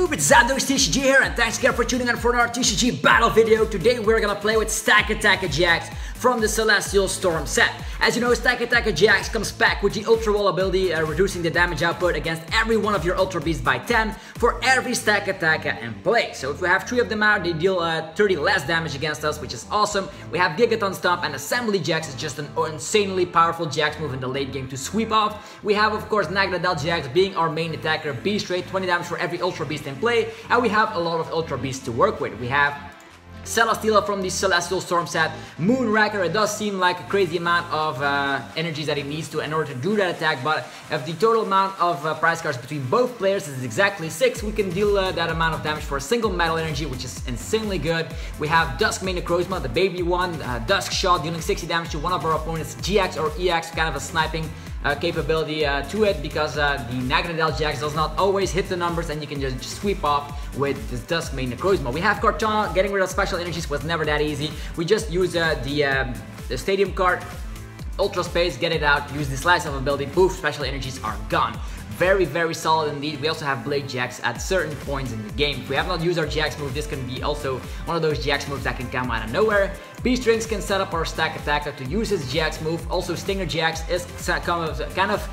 YouTube, it's TCG here, and thanks again for tuning in for another TCG battle video. Today we're gonna play with Stakataka GX from the Celestial Storm set. As you know, Stakataka GX comes back with the Ultra Wall ability, reducing the damage output against every one of your Ultra Beasts by 10 for every Stakataka in play. So if we have 3 of them out, they deal 30 less damage against us, which is awesome. We have Gigaton Stomp, and Assembly GX is just an insanely powerful GX move in the late game to sweep off. We have, of course, Naganadel GX being our main attacker, Beast Rate, 20 damage for every Ultra Beast in play, and we have a lot of Ultra Beasts to work with. We have Celesteela from the Celestial Storm set, Moonraker. It does seem like a crazy amount of energies that he needs to in order to do that attack, but if the total amount of prize cards between both players is exactly 6, we can deal that amount of damage for a single metal energy, which is insanely good. We have Dusk main Necrozma, the baby one, Dusk shot, dealing 60 damage to one of our opponents' GX or EX, kind of a sniping capability to it, because the Naganadel GX does not always hit the numbers, and you can just sweep off with this Dusk main Necrozma. We have Kartana. Getting rid of special energies was never that easy. We just use the Stadium card, Ultra Space, get it out, use the Slice of ability, poof, special energies are gone. Very, very solid indeed. We also have Blade GX at certain points in the game. If we have not used our GX move, this can be also one of those GX moves that can come out of nowhere. Beast Rings can set up our Stakataka to use his GX move. Also, Stinger GX is kind of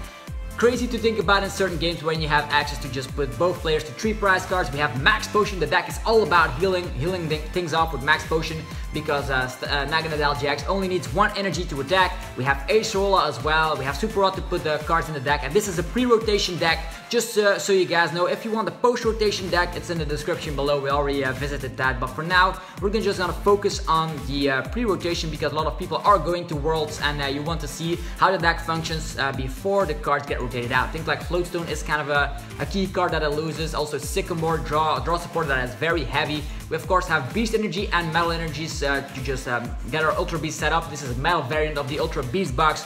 crazy to think about in certain games when you have access to just put both players to 3 prize cards. We have Max Potion. The deck is all about healing things off with Max Potion, because Naganadel GX only needs 1 energy to attack. We have Acerola as well. We have Super Rod to put the cards in the deck, and this is a pre-rotation deck, just so you guys know. If you want the post-rotation deck, it's in the description below. We already visited that, but for now, we're just gonna focus on the pre-rotation, because a lot of people are going to Worlds, and you want to see how the deck functions before the cards get rotated out. Things like Floatstone is kind of a key card that it loses. Also, Sycamore, draw support that is very heavy. We of course have Beast Energy and Metal Energies to just get our Ultra Beast set up. This is a metal variant of the Ultra Beast box,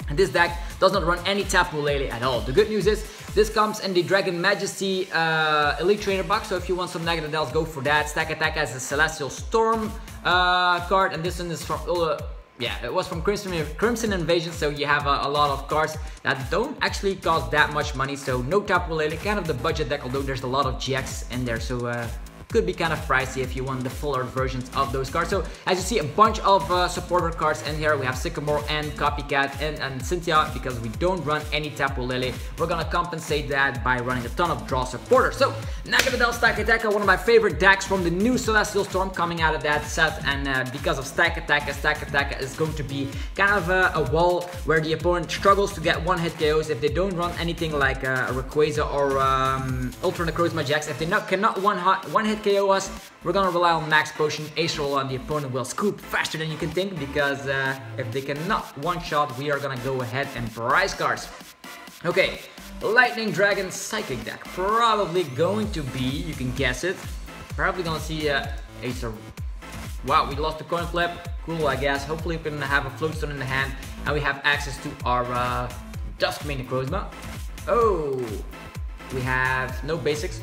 and this deck does not run any Tapu Lele at all. The good news is this comes in the Dragon Majesty Elite Trainer box, so if you want some Naganadels, go for that. Stakataka has a Celestial Storm card, and this one is from yeah, it was from Crimson Invasion, so you have a lot of cards that don't actually cost that much money, so no Tapu Lele, kind of the budget deck, although there's a lot of GX in there, so could be kind of pricey if you want the fuller versions of those cards. So as you see, a bunch of supporter cards in here. We have Sycamore and Copycat and Cynthia, because we don't run any Tapu Lele. We're gonna compensate that by running a ton of draw supporters. So Naganadel Stakataka, one of my favorite decks from the new Celestial Storm coming out of that set, and because of Stakataka is going to be kind of a wall where the opponent struggles to get one-hit KOs if they don't run anything like a Rayquaza or Ultra Necrozma GX. If they cannot one-hit KO us, we're gonna rely on Max Potion, Acerola, and the opponent will scoop faster than you can think, because if they cannot one-shot, we are gonna go ahead and prize cards. Okay, Lightning Dragon Psychic deck. Probably going to be, you can guess it, probably gonna see Ace of... Wow, we lost the coin flip. Cool, I guess. Hopefully we can have a Floatstone in the hand, and we have access to our Dusk main Necrozma. Oh, we have no basics,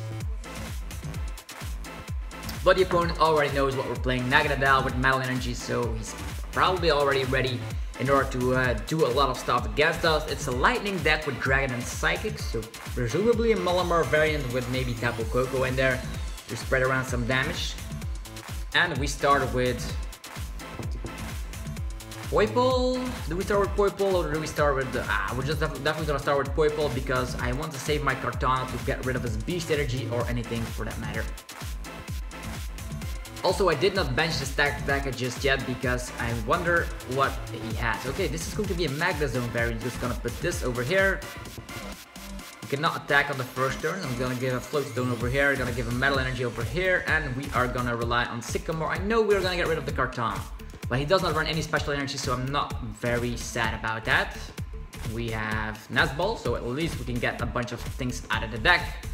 but the opponent already knows what we're playing. Naganadel with Metal Energy, so he's probably already ready in order to do a lot of stuff against us. It's a Lightning deck with Dragon and Psychic, so presumably a Malamar variant with maybe Tapu Koko in there to spread around some damage. And we start with Poipole. Do we start with Poipole, or do we start with we're just definitely gonna start with Poipole, because I want to save my Kartana to get rid of his Beast Energy or anything for that matter. Also, I did not bench the Stakataka just yet, because I wonder what he has. Okay, this is going to be a Magnezone variant. Just gonna put this over here. You cannot attack on the first turn. I'm gonna give a Floatstone over here, gonna give a Metal Energy over here, and we are gonna rely on Sycamore. I know we're gonna get rid of the Kartana, but he does not run any special energy, so I'm not very sad about that. We have Nazball, so at least we can get a bunch of things out of the deck.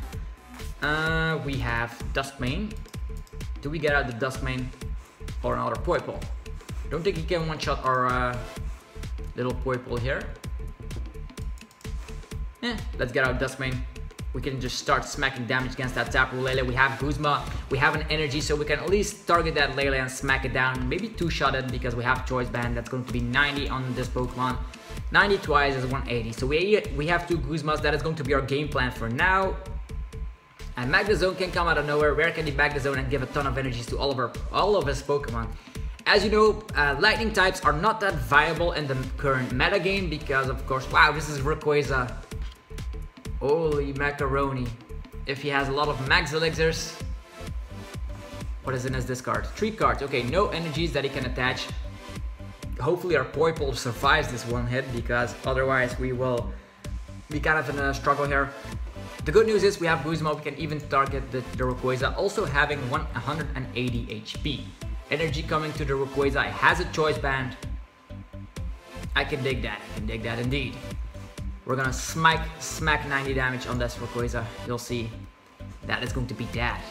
We have Dusk main. Do we get out the Dusk main or another Poipole? Don't think he can one-shot our little Poipole here. Let's get out Dusk main. We can just start smacking damage against that Tapu Lele. We have Guzma, we have an energy, so we can at least target that Lele and smack it down. Maybe two-shot it, because we have Choice Band. That's going to be 90 on this Pokemon. 90 twice is 180. So we have 2 Guzmas. That is going to be our game plan for now. And Magnezone can come out of nowhere, rare candy Magnezone, and give a ton of energies to all of his Pokemon. As you know, lightning types are not that viable in the current metagame because, of course, wow, this is Rayquaza. Holy macaroni. If he has a lot of max elixirs. What is in his discard? 3 cards. Okay, no energies that he can attach. Hopefully our Poipole survives this one hit because otherwise we will be kind of in a struggle here. The good news is we have Guzma, we can even target the Rayquaza, also having 180 HP. Energy coming to the Rayquaza, it has a choice band. I can dig that indeed. We're gonna smack 90 damage on this Rayquaza, you'll see. That is going to be that.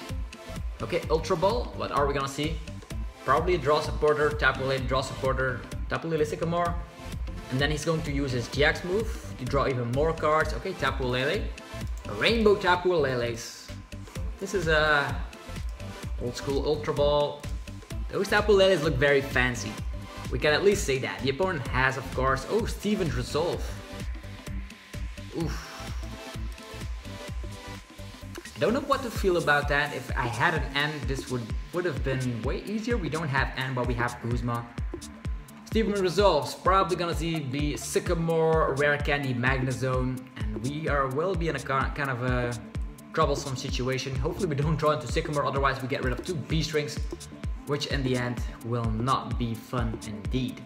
Okay, Ultra Ball, what are we gonna see? Probably a draw supporter, Tapu Lele, draw supporter, Tapu Lele Sycamore. And then he's going to use his GX move to draw even more cards. Okay, Tapu Lele. Rainbow Tapu Leles. This is a old school Ultra Ball. Those Tapu Leles look very fancy. We can at least say that. The opponent has, of course, oh, Steven's Resolve. Oof. I don't know what to feel about that. If I had an N, this would have been way easier. We don't have N, but we have Guzma. Steven Resolve's probably gonna see the Sycamore, Rare Candy, Magnezone, and we will be in a kind of a troublesome situation. Hopefully we don't draw into Sycamore, otherwise we get rid of 2 B-strings, which in the end will not be fun indeed.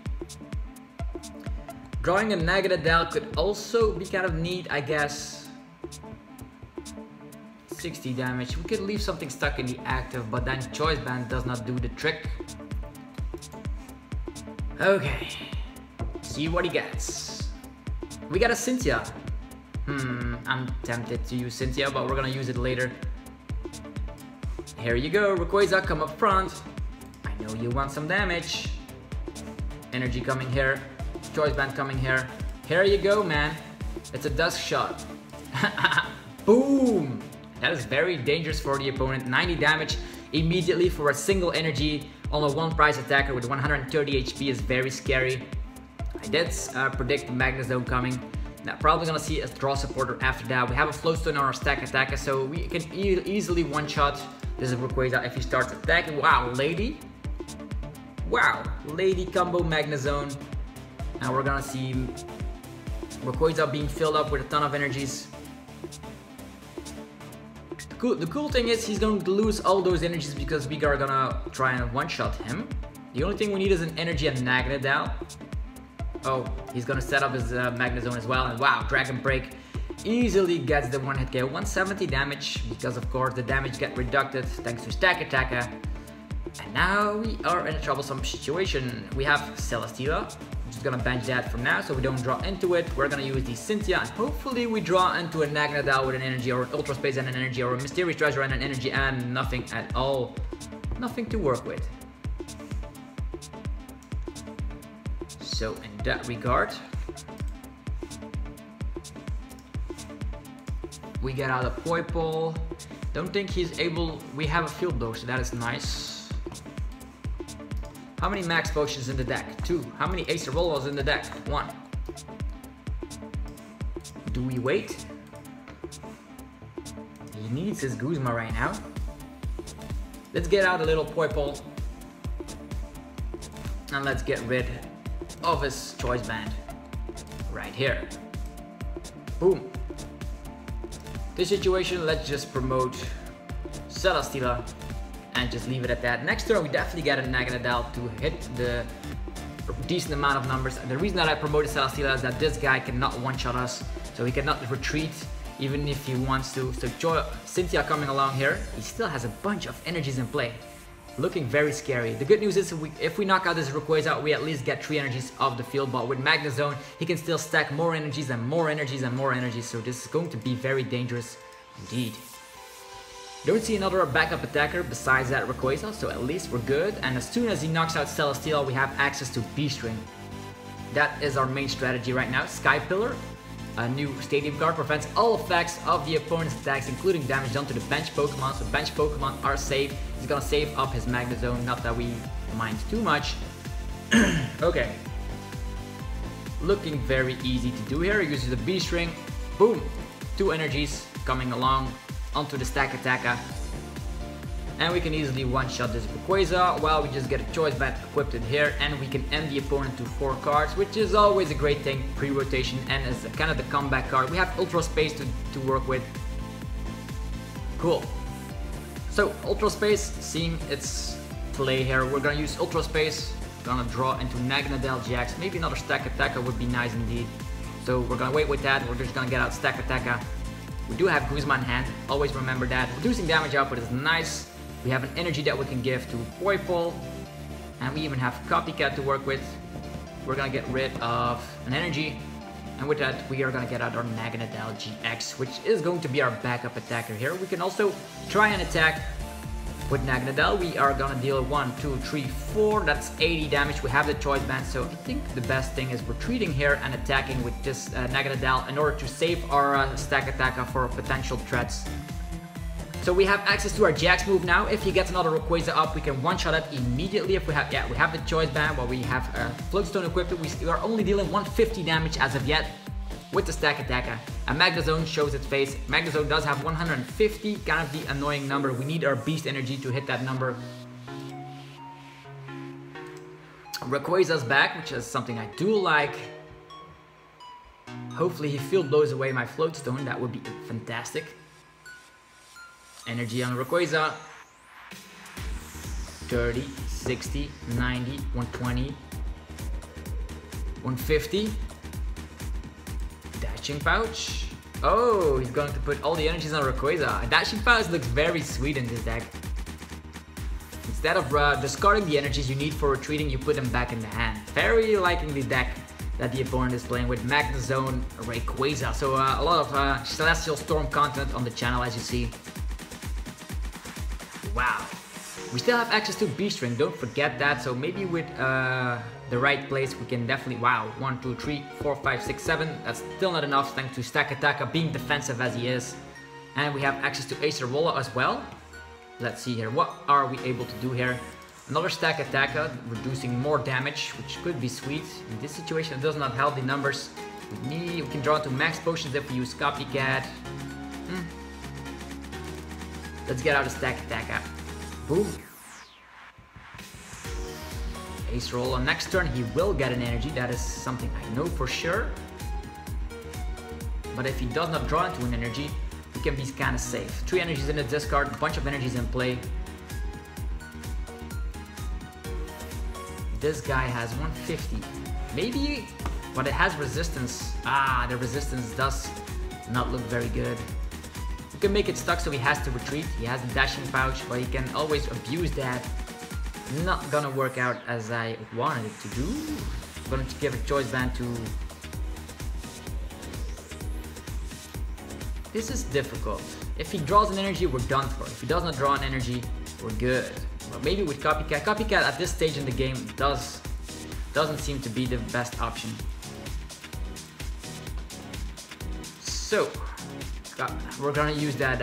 Drawing a Naganadel could also be kind of neat, I guess. 60 damage. We could leave something stuck in the active, but then Choice Band does not do the trick. Okay, see what he gets. We got a Cynthia. I'm tempted to use Cynthia, but we're gonna use it later. Here you go, Rayquaza, come up front. I know you want some damage. Energy coming here. Choice Band coming here. Here you go, man. It's a Dusk shot. Boom! That is very dangerous for the opponent. 90 damage immediately for a single energy on a 1-price attacker with 130 HP is very scary. I did predict Magnezone coming. Now probably gonna see a draw supporter after that. We have a Flowstone on our Stakataka, so we can easily one-shot this Rayquaza if he starts attacking. Wow, Lady. Wow, Lady combo Magnezone. Now we're gonna see Rayquaza being filled up with a ton of energies. The cool thing is he's going to lose all those energies because we are gonna try and one-shot him. The only thing we need is an energy and Naganadel. Oh, he's gonna set up his Magnezone as well, and wow, Dragon Break easily gets the 1-hit KO. 170 damage because of course the damage get reducted thanks to Stakataka. And now we are in a troublesome situation. We have Celesteela. I'm just gonna bench that for now so we don't draw into it. We're gonna use the Cynthia and hopefully we draw into a Naganadel with an energy, or an Ultra Space and an energy, or a Mysterious Treasure and an energy, and nothing at all. Nothing to work with. So in that regard, we get out a Poipole. Don't think he's able. We have a field though, so that is nice. How many Max Potions in the deck? 2. How many Acerolas in the deck? 1. Do we wait? He needs his Guzma right now. Let's get out a little Poipole. And let's get rid of his Choice Band. Right here. Boom. This situation, let's just promote Celesteela and just leave it at that. Next turn we definitely get a Naganadel to hit the decent amount of numbers. And the reason that I promoted Celesteela is that this guy cannot one-shot us, so he cannot retreat even if he wants to. So Cynthia coming along here, he still has a bunch of energies in play. Looking very scary. The good news is if we knock out this Rayquaza, we at least get 3 energies off the field, but with Magnezone, he can still stack more energies and more energies and more energies, so this is going to be very dangerous indeed. Don't see another backup attacker besides that Rayquaza, so at least we're good, and as soon as he knocks out Celesteela, we have access to B-String. That is our main strategy right now. Sky Pillar, a new stadium card, prevents all effects of the opponent's attacks, including damage done to the bench Pokemon, so bench Pokemon are safe. He's gonna save up his Magnezone, not that we mind too much. Okay. Looking very easy to do here. He uses the B-String. Boom! 2 energies coming along. onto the Stakataka. And we can easily one-shot this Rayquaza while we just get a choice band equipped in here, and we can end the opponent to 4 cards, which is always a great thing pre-rotation and as kind of the comeback card. We have Ultra Space to work with. Cool. So Ultra Space, seeing its play here, we're gonna use Ultra Space, gonna draw into Naganadel GX. Maybe another Stakataka would be nice indeed. So we're gonna wait with that. We're just gonna get out Stakataka. We do have Guzma in hand, always remember that. Reducing damage output is nice. We have an energy that we can give to Poipole, and we even have Copycat to work with. We're gonna get rid of an energy, and with that we are gonna get out our Naganadel GX, which is going to be our backup attacker here. We can also try and attack with Naganadel. We are gonna deal 1, 2, 3, 4, that's 80 damage. We have the choice band, so I think the best thing is retreating here and attacking with this Naganadel in order to save our Stakataka for potential threats. So we have access to our GX move now. If he gets another Rayquaza up, we can one-shot it immediately. If we have the choice band, while we have Floatstone equipped. We are only dealing 150 damage as of yet with the Stakataka. And Magnezone shows its face. Magnezone does have 150, kind of the annoying number. We need our Beast Energy to hit that number. Rayquaza's back, which is something I do like. Hopefully he field blows away my Floatstone. That would be fantastic. Energy on Rayquaza. 30, 60, 90, 120, 150. Dashing Pouch. Oh, he's going to put all the energies on Rayquaza. A Dashing Pouch looks very sweet in this deck. Instead of discarding the energies you need for retreating, you put them back in the hand. Very liking the deck that the opponent is playing with Magnezone, Rayquaza. So a lot of Celestial Storm content on the channel, as you see. Wow. We still have access to Beast Ring, don't forget that. So maybe with the right place we can definitely, wow, 1, 2, 3, 4, 5, 6, 7. That's still not enough thanks to Stakataka being defensive as he is. And we have access to Acerola as well. Let's see here, what are we able to do here? Another Stakataka, reducing more damage, which could be sweet. In this situation it does not help the numbers. We can draw into Max Potions if we use Copycat. Let's get out of Stakataka. Boom. Acerola. Next turn he will get an energy. That is something I know for sure. But if he does not draw into an energy, we can be kind of safe. 3 energies in the discard, a bunch of energies in play. This guy has 150. Maybe, but it has resistance. Ah, the resistance does not look very good. We can make it stuck so he has to retreat. He has the Dashing Pouch, but he can always abuse that. Not gonna work out as I wanted it to do. I'm gonna give a choice band to... This is difficult. If he draws an energy, we're done for. If he does not draw an energy, we're good. But maybe with Copycat. Copycat at this stage in the game doesn't seem to be the best option. So, we're gonna use that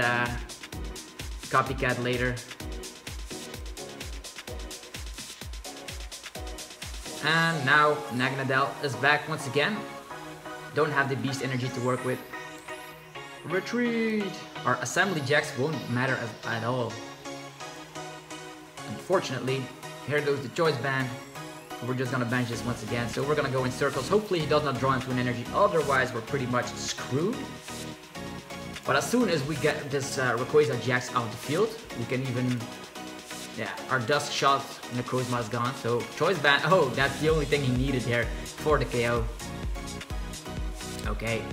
Copycat later. And now Naganadel is back once again. Don't have the Beast Energy to work with. Retreat! Our Assembly GX won't matter at all. Unfortunately, here goes the choice band. We're just gonna bench this once again. So we're gonna go in circles. Hopefully he does not draw into an energy. Otherwise, we're pretty much screwed. But as soon as we get this Rayquaza GX out of the field, we can even... Yeah, our Dusk shot, Necrozma is gone. So choice band, oh, that's the only thing he needed here for the KO. Okay,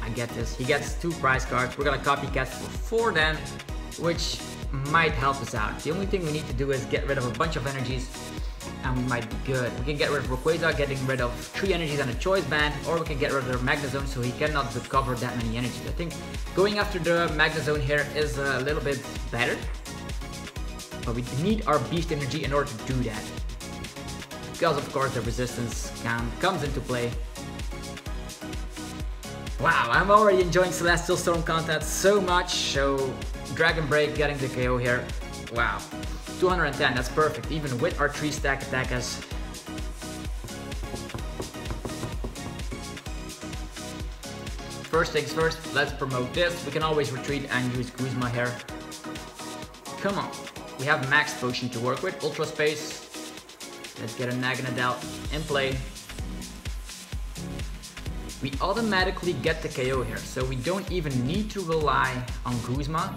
I get this. He gets 2 prize cards. We're gonna Copycat for 4 then, which might help us out. The only thing we need to do is get rid of a bunch of energies and we might be good. We can get rid of Rayquaza, getting rid of 3 energies and a choice band, or we can get rid of Magnezone so he cannot recover that many energies. I think going after the Magnezone here is a little bit better, but we need our Beast Energy in order to do that. Because of course the resistance comes into play. Wow, I'm already enjoying Celestial Storm content so much. So Dragon Break getting the KO here. Wow. 210, that's perfect, even with our 3 Stakatakas. first things first, let's promote this. We can always retreat and use Guzma here. Come on. We have Max Potion to work with, Ultra Space. Let's get a Naganadel in play. We automatically get the KO here, so we don't even need to rely on Guzma.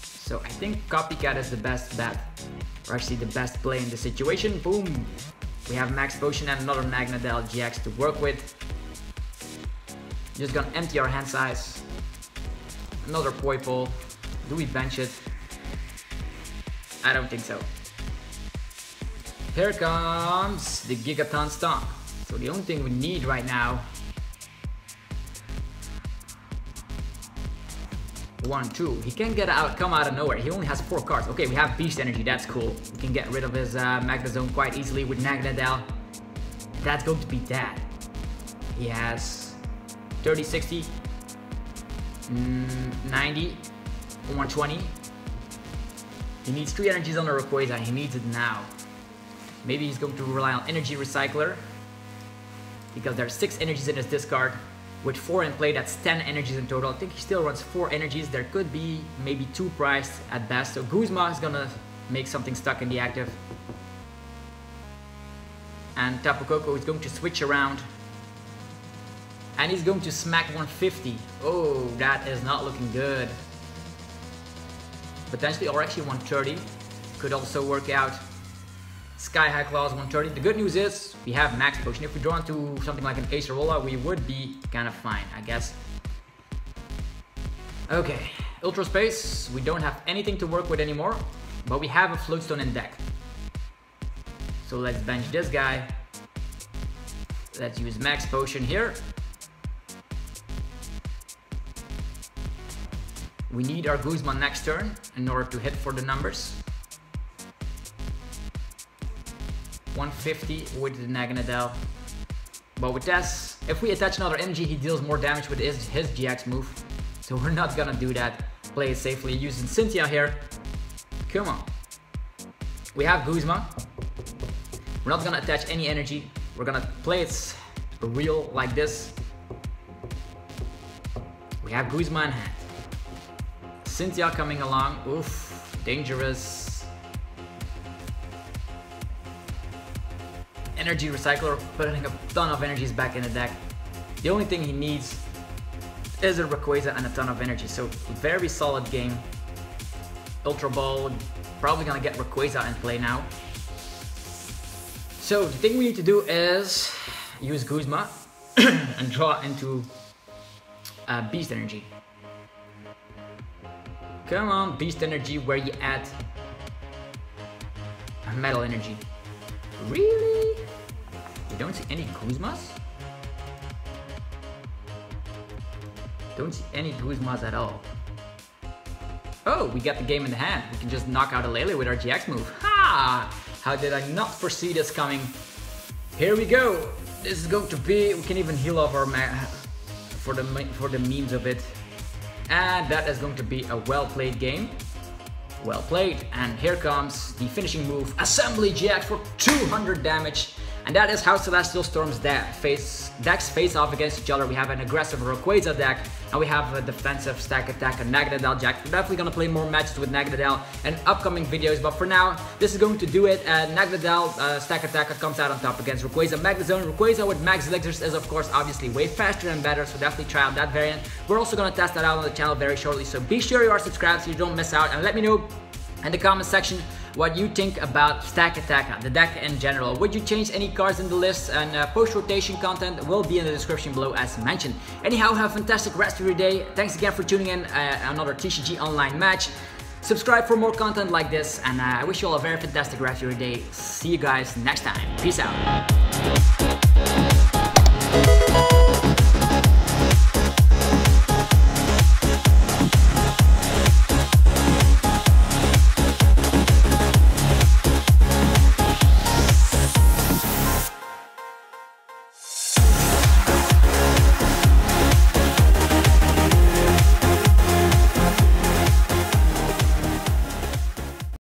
So I think Copycat is the best bet, or actually the best play in the situation. Boom! We have Max Potion and another Naganadel GX to work with. Just gonna empty our hand size. Another Poipole. Do we bench it? I don't think so. Here comes the Gigaton Stomp. So the only thing we need right now. 1, 2. He can come out of nowhere. He only has 4 cards. Okay, we have Beast Energy. That's cool. We can get rid of his Magnezone quite easily with Naganadel. That's going to be that. He has 30, 60, 90, 120. He needs 3 energies on the Rayquaza. He needs it now. Maybe he's going to rely on Energy Recycler, because there's 6 energies in his discard. With 4 in play, that's 10 energies in total. I think he still runs 4 energies. There could be maybe 2 priced at best. So Guzma is gonna make something stuck in the active. And Tapu Koko is going to switch around. And he's going to smack 150. Oh, that is not looking good. Potentially, or actually 130. Could also work out. Sky High Claws 130. The good news is we have Max Potion. If we draw into something like an Acerola, we would be kind of fine, I guess. Okay, Ultra Space. We don't have anything to work with anymore, but we have a Floatstone in deck. So let's bench this guy. Let's use Max Potion here. We need our Guzma next turn in order to hit for the numbers. 150 with the Naganadel. But with this, if we attach another energy, he deals more damage with his GX move. So we're not gonna do that. Play it safely using Cynthia here. Come on. We have Guzma. We're not gonna attach any energy. We're gonna play it real like this. We have Guzma in hand. Cynthia coming along. Oof, dangerous. Energy Recycler, putting a ton of energies back in the deck. The only thing he needs is a Rayquaza and a ton of energy, so very solid game. Ultra Ball, probably gonna get Rayquaza in play now. So the thing we need to do is use Guzma and draw into Beast Energy. Come on, Beast Energy, where you at? Metal Energy. Really? We don't see any Guzmas? Don't see any Guzmas at all. Oh, we got the game in the hand. We can just knock out a Lele with our GX move. Ha! How did I not foresee this coming? Here we go. This is going to be. We can even heal off our for the memes of it, and that is going to be a well played game. Well played, and here comes the finishing move, Assembly GX for 200 damage. And that is how Celestial Storm's decks face off against each other. We have an aggressive Rayquaza deck, and we have a defensive Stakataka Naganadel GX. We're definitely going to play more matches with Naganadel in upcoming videos, but for now, this is going to do it. Naganadel Stakataka comes out on top against Rayquaza Magnezone. Rayquaza with Max Elixirs is, of course, obviously way faster and better, so definitely try out that variant. We're also going to test that out on the channel very shortly, so be sure you are subscribed so you don't miss out, and let me know in the comment section what you think about Stakataka, the deck in general. Would you change any cards in the list? And post-rotation content will be in the description below as mentioned. Anyhow, have a fantastic rest of your day. Thanks again for tuning in another TCG online match. Subscribe for more content like this, and I wish you all a very fantastic rest of your day. See you guys next time. Peace out.